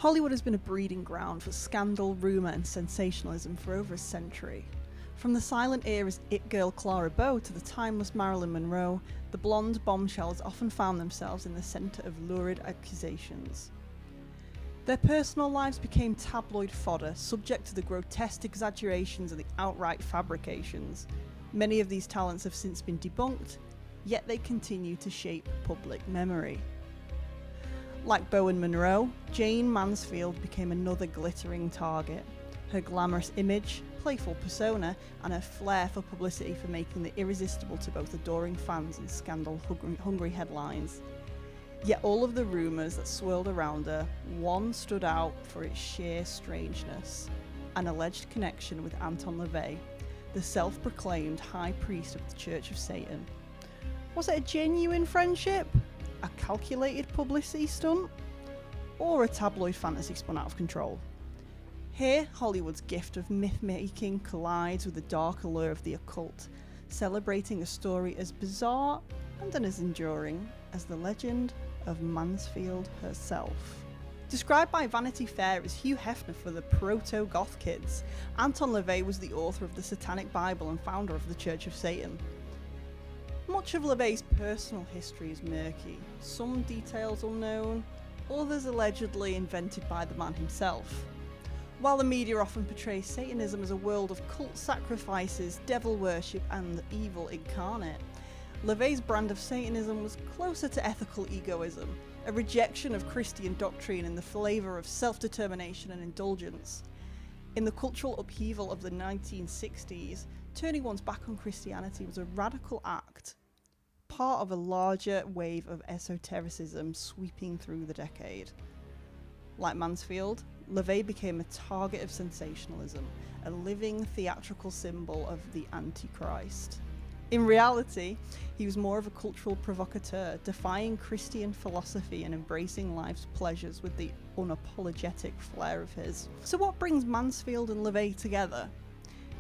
Hollywood has been a breeding ground for scandal, rumour and sensationalism for over a century. From the silent era's it girl Clara Bow to the timeless Marilyn Monroe, the blonde bombshells often found themselves in the centre of lurid accusations. Their personal lives became tabloid fodder, subject to the grotesque exaggerations and the outright fabrications. Many of these talents have since been debunked, yet they continue to shape public memory. Like Bow and Monroe, Jayne Mansfield became another glittering target. Her glamorous image, playful persona, and her flair for publicity for making the irresistible to both adoring fans and scandal-hungry headlines. Yet all of the rumours that swirled around her, one stood out for its sheer strangeness: an alleged connection with Anton LaVey, the self-proclaimed high priest of the Church of Satan. Was it a genuine friendship? A calculated publicity stunt? Or a tabloid fantasy spun out of control? Here, Hollywood's gift of myth-making collides with the dark allure of the occult, celebrating a story as bizarre and as enduring as the legend of Mansfield herself. Described by Vanity Fair as Hugh Hefner for the proto-goth kids, Anton LaVey was the author of the Satanic Bible and founder of the Church of Satan. Much of LaVey's personal history is murky, some details unknown, others allegedly invented by the man himself. While the media often portrays Satanism as a world of cult sacrifices, devil worship and evil incarnate, LaVey's brand of Satanism was closer to ethical egoism, a rejection of Christian doctrine and the flavour of self-determination and indulgence. In the cultural upheaval of the 1960s, turning one's back on Christianity was a radical act, part of a larger wave of esotericism sweeping through the decade. Like Mansfield, LaVey became a target of sensationalism, a living theatrical symbol of the Antichrist. In reality, he was more of a cultural provocateur, defying Christian philosophy and embracing life's pleasures with the unapologetic flair of his. So what brings Mansfield and LaVey together?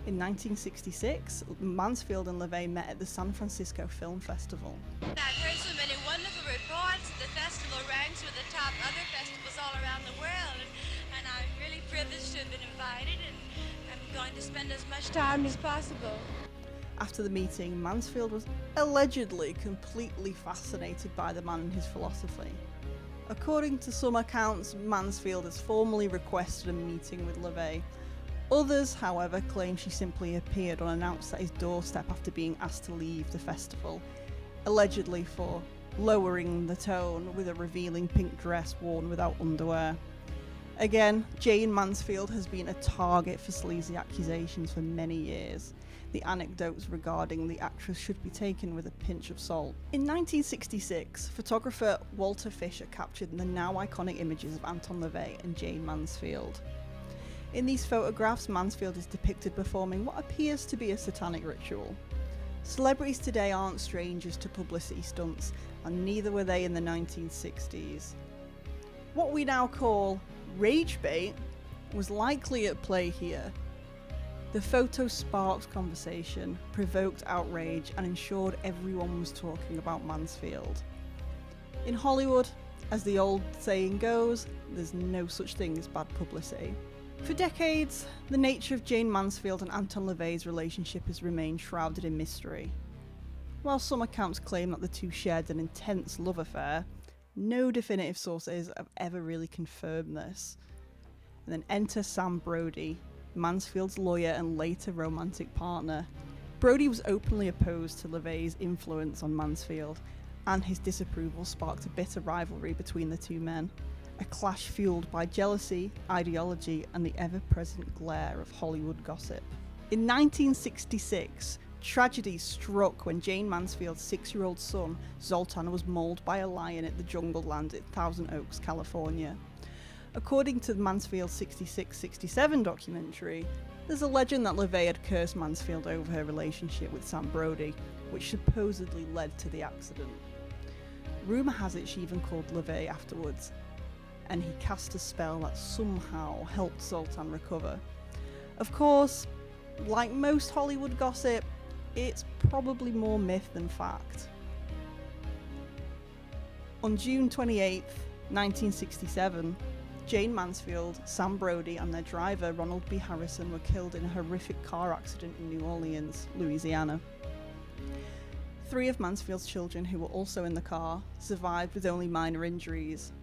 In 1966, Mansfield and LaVey met at the San Francisco Film Festival. I've heard so many wonderful reports. The festival ranks with the top other festivals all around the world, and I'm really privileged to have been invited, and I'm going to spend as much time as possible. After the meeting, Mansfield was allegedly completely fascinated by the man and his philosophy. According to some accounts, Mansfield has formally requested a meeting with LaVey. Others, however, claim she simply appeared unannounced at his doorstep after being asked to leave the festival, allegedly for lowering the tone with a revealing pink dress worn without underwear. Again, Jayne Mansfield has been a target for sleazy accusations for many years. The anecdotes regarding the actress should be taken with a pinch of salt. In 1966, photographer Walter Fisher captured the now iconic images of Anton LaVey and Jayne Mansfield. In these photographs, Mansfield is depicted performing what appears to be a satanic ritual. Celebrities today aren't strangers to publicity stunts, and neither were they in the 1960s. What we now call rage bait was likely at play here. The photo sparked conversation, provoked outrage, and ensured everyone was talking about Mansfield. In Hollywood, as the old saying goes, there's no such thing as bad publicity. For decades, the nature of Jayne Mansfield and Anton LaVey's relationship has remained shrouded in mystery. While some accounts claim that the two shared an intense love affair, no definitive sources have ever really confirmed this. And then enter Sam Brody, Mansfield's lawyer and later romantic partner. Brody was openly opposed to LaVey's influence on Mansfield, and his disapproval sparked a bitter rivalry between the two men, a clash fueled by jealousy, ideology, and the ever-present glare of Hollywood gossip. In 1966, tragedy struck when Jayne Mansfield's 6-year-old son, Zoltan, was mauled by a lion at the Jungle Land at Thousand Oaks, California. According to the Mansfield 66-67 documentary, there's a legend that LaVey had cursed Mansfield over her relationship with Sam Brody, which supposedly led to the accident. Rumour has it she even called LaVey afterwards, and he cast a spell that somehow helped Zoltan recover. Of course, like most Hollywood gossip, it's probably more myth than fact. On June 28th, 1967, Jayne Mansfield, Sam Brody, and their driver, Ronald B. Harrison, were killed in a horrific car accident in New Orleans, Louisiana. 3 of Mansfield's children, who were also in the car, survived with only minor injuries.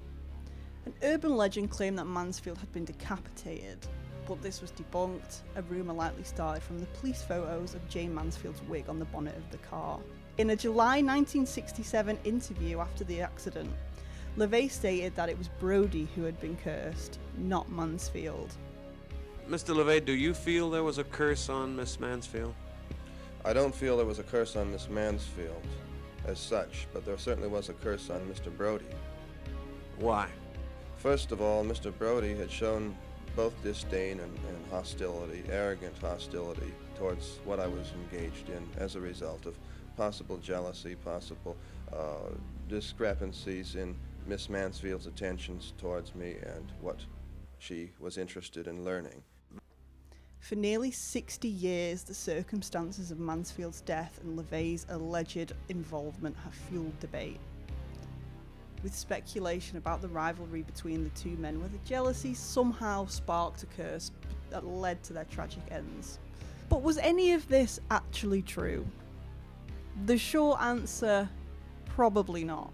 An urban legend claimed that Mansfield had been decapitated, but this was debunked. A rumour likely started from the police photos of Jayne Mansfield's wig on the bonnet of the car. In a July 1967 interview after the accident, LaVey stated that it was Brody who had been cursed, not Mansfield. Mr. LaVey, do you feel there was a curse on Miss Mansfield? I don't feel there was a curse on Miss Mansfield as such, but there certainly was a curse on Mr. Brody. Why? First of all, Mr. Brody had shown both disdain and hostility, arrogant hostility, towards what I was engaged in as a result of possible jealousy, possible discrepancies in Miss Mansfield's attentions towards me and what she was interested in learning. For nearly 60 years, the circumstances of Mansfield's death and LaVey's alleged involvement have fueled debate, with speculation about the rivalry between the two men, whether jealousy somehow sparked a curse that led to their tragic ends. But was any of this actually true? The short answer, probably not.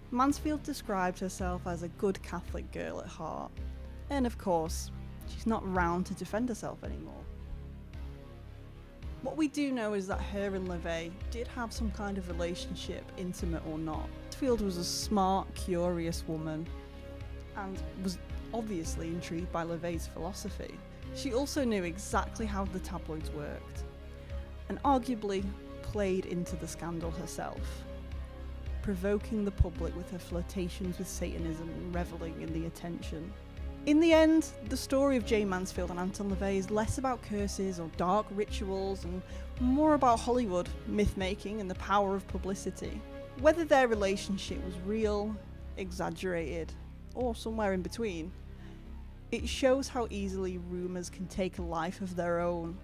Mansfield described herself as a good Catholic girl at heart, and of course, she's not round to defend herself anymore. What we do know is that her and LaVey did have some kind of relationship, intimate or not. Mansfield was a smart, curious woman, and was obviously intrigued by LaVey's philosophy. She also knew exactly how the tabloids worked, and arguably played into the scandal herself, provoking the public with her flirtations with Satanism and reveling in the attention. In the end, the story of Jayne Mansfield and Anton LaVey is less about curses or dark rituals and more about Hollywood, myth-making, and the power of publicity. Whether their relationship was real, exaggerated, or somewhere in between, it shows how easily rumours can take a life of their own,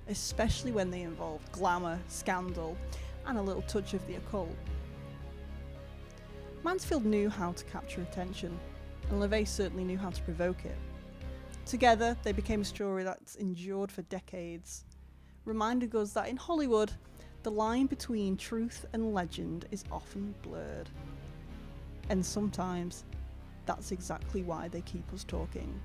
especially when they involve glamour, scandal, and a little touch of the occult. Mansfield knew how to capture attention, and LaVey certainly knew how to provoke it. Together, they became a story that's endured for decades, reminding us that in Hollywood, the line between truth and legend is often blurred. And sometimes, that's exactly why they keep us talking.